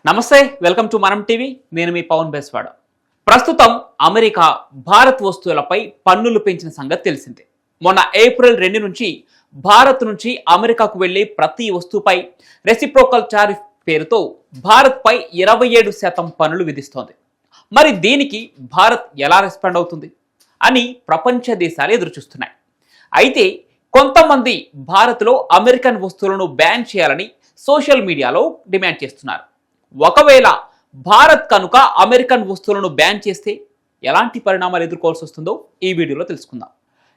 నమస్తే, welcome to మనం TV. నేను మీ పవన్ బెస్వాడ. ప్రస్తుతం అమెరికా భారత్ వస్తువులపై పన్నులు పెంచిన సంగతి తెలిసిందే. మొన్న ఏప్రిల్ 2 నుంచి భారత్ నుంచి అమెరికాకు వెళ్లే ప్రతి వస్తువుపై రెసిప్రోకల్ టారిఫ్ పేరుతో భారత్ పై 27% పన్నులు విధిస్తోంది. మరి దీనికి భారత్ ఎలా రెస్పాండ్ అవుతుంది అని ప్రపంచ దేశాలు ఎదురుచూస్తున్నాయి. అయితే కొంతమంది భారత్లో అమెరికన్ వస్తువులను బ్యాన్ చేయాలని సోషల్ మీడియాలో డిమాండ్ చేస్తున్నారు. ఒకవేళ భారత్ కనుక అమెరికన్ వస్తువులను బ్యాన్ చేస్తే ఎలాంటి పరిణామాలు ఎదుర్కోవాల్సి వస్తుందో ఈ వీడియోలో తెలుసుకుందాం.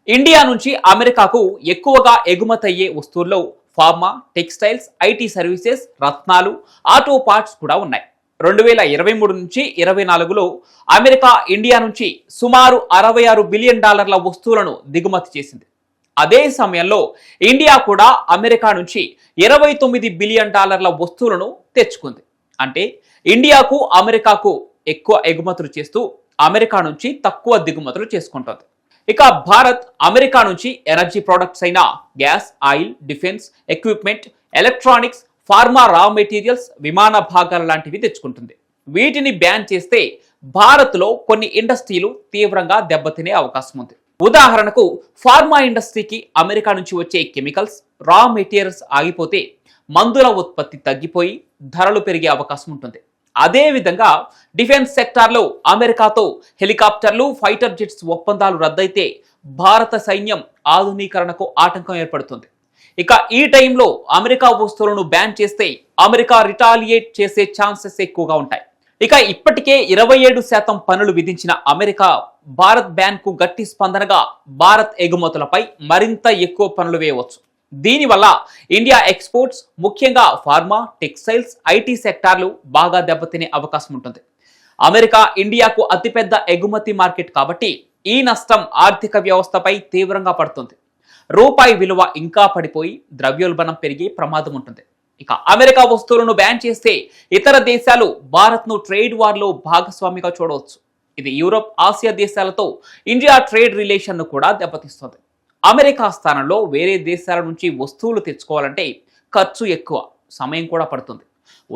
ఇండియా నుంచి అమెరికాకు ఎక్కువగా ఎగుమతి అయ్యే వస్తువుల్లో ఫార్మా, టెక్స్టైల్స్, ఐటీ సర్వీసెస్, రత్నాలు, ఆటో పార్ట్స్ కూడా ఉన్నాయి. 2023 నుంచి 24లో అమెరికా ఇండియా నుంచి సుమారు $66 బిలియన్ వస్తువులను దిగుమతి చేసింది. అదే సమయంలో ఇండియా కూడా అమెరికా నుంచి $29 బిలియన్ వస్తువులను తెచ్చుకుంది. అంటే ఇండియాకు అమెరికాకు ఎక్కువ ఎగుమతులు చేస్తూ అమెరికా నుంచి తక్కువ దిగుమతులు చేసుకుంటుంది. ఇక భారత్ అమెరికా నుంచి ఎనర్జీ ప్రొడక్ట్స్ అయిన gas, oil, defence equipment, electronics, pharma రా మెటీరియల్స్, విమాన భాగాల లాంటివి తెచ్చుకుంటుంది. వీటిని బ్యాన్ చేస్తే భారత్లో కొన్ని ఇండస్ట్రీలు తీవ్రంగా దెబ్బతినే అవకాశం ఉంది. ఉదాహరణకు ఫార్మా ఇండస్ట్రీకి అమెరికా నుంచి వచ్చే కెమికల్స్, రా మెటీరియల్స్ ఆగిపోతే మందుల ఉత్పత్తి తగ్గిపోయి ధరలు పెరిగే అవకాశం ఉంటుంది. అదే విధంగా డిఫెన్స్ సెక్టార్లో అమెరికాతో హెలికాప్టర్లు, ఫైటర్ జెట్స్ ఒప్పందాలు రద్దయితే భారత సైన్యం ఆధునీకరణకు ఆటంకం ఏర్పడుతుంది. ఇక ఈ టైంలో అమెరికా వస్తువులను బ్యాన్ చేస్తే అమెరికా రిటాలియేట్ చేసే ఛాన్సెస్ ఎక్కువగా ఉంటాయి. ఇక ఇప్పటికే 27% పన్నులు విధించిన అమెరికా భారత్ బ్యాన్ కు గట్టి స్పందనగా భారత్ ఎగుమతులపై మరింత ఎక్కువ పన్నులు వేయవచ్చు. దీనివల్ల ఇండియా ఎక్స్పోర్ట్స్, ముఖ్యంగా ఫార్మా, టెక్స్టైల్స్, ఐటీ సెక్టార్లు బాగా దెబ్బతినే అవకాశం ఉంటుంది. అమెరికా ఇండియాకు అతిపెద్ద ఎగుమతి మార్కెట్ కాబట్టి ఈ నష్టం ఆర్థిక వ్యవస్థపై తీవ్రంగా పడుతుంది. రూపాయి విలువ ఇంకా పడిపోయి ద్రవ్యోల్బణం పెరిగే ప్రమాదం ఉంటుంది. ఇక అమెరికా వస్తువులను బ్యాన్ చేస్తే ఇతర దేశాలు భారత్ను ట్రేడ్ వార్లో భాగస్వామిగా చూడవచ్చు. ఇది యూరోప్, ఆసియా దేశాలతో ఇండియా ట్రేడ్ రిలేషన్ను కూడా దెబ్బతీస్తుంది. అమెరికా స్థానంలో వేరే దేశాల నుంచి వస్తువులు తెచ్చుకోవాలంటే ఖర్చు ఎక్కువ, సమయం కూడా పడుతుంది.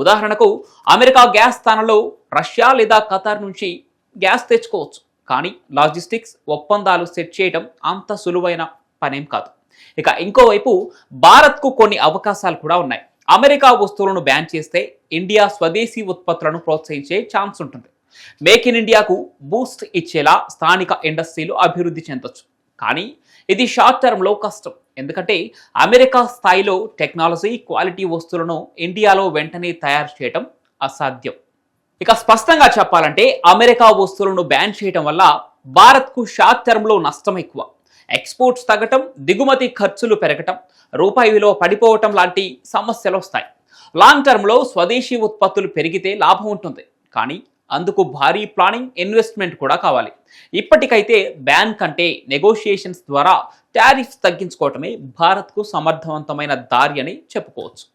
ఉదాహరణకు అమెరికా గ్యాస్ స్థానంలో రష్యా లేదా ఖతార్ నుంచి గ్యాస్ తెచ్చుకోవచ్చు. కానీ లాజిస్టిక్స్ ఒప్పందాలు సెట్ చేయడం అంత సులువైన పనేం కాదు. ఇక ఇంకోవైపు భారత్కు కొన్ని అవకాశాలు కూడా ఉన్నాయి. అమెరికా వస్తువులను బ్యాన్ చేస్తే ఇండియా స్వదేశీ ఉత్పత్తులను ప్రోత్సహించే ఛాన్స్ ఉంటుంది. మేక్ ఇన్ ఇండియాకు బూస్ట్ ఇచ్చేలా స్థానిక ఇండస్ట్రీలు అభివృద్ధి చెందొచ్చు. కానీ ఇది షార్ట్ టర్మ్లో కష్టం. ఎందుకంటే అమెరికా స్థాయిలో టెక్నాలజీ, క్వాలిటీ వస్తువులను ఇండియాలో వెంటనే తయారు చేయడం అసాధ్యం. ఇక స్పష్టంగా చెప్పాలంటే అమెరికా వస్తువులను బ్యాన్ చేయడం వల్ల భారత్కు షార్ట్ టర్మ్లో నష్టం ఎక్కువ. ఎక్స్పోర్ట్స్ తగ్గటం, దిగుమతి ఖర్చులు పెరగటం, రూపాయి విలువ పడిపోవటం లాంటి సమస్యలు వస్తాయి. లాంగ్ టర్మ్లో స్వదేశీ ఉత్పత్తులు పెరిగితే లాభం ఉంటుంది. కానీ అందుకు భారీ ప్లానింగ్, ఇన్వెస్ట్మెంట్ కూడా కావాలి. ఇప్పటికైతే బ్యాన్ కంటే నెగోషియేషన్స్ ద్వారా టారిఫ్స్ తగ్గించుకోవటమే భారత్కు సమర్థవంతమైన దారి అని చెప్పుకోవచ్చు.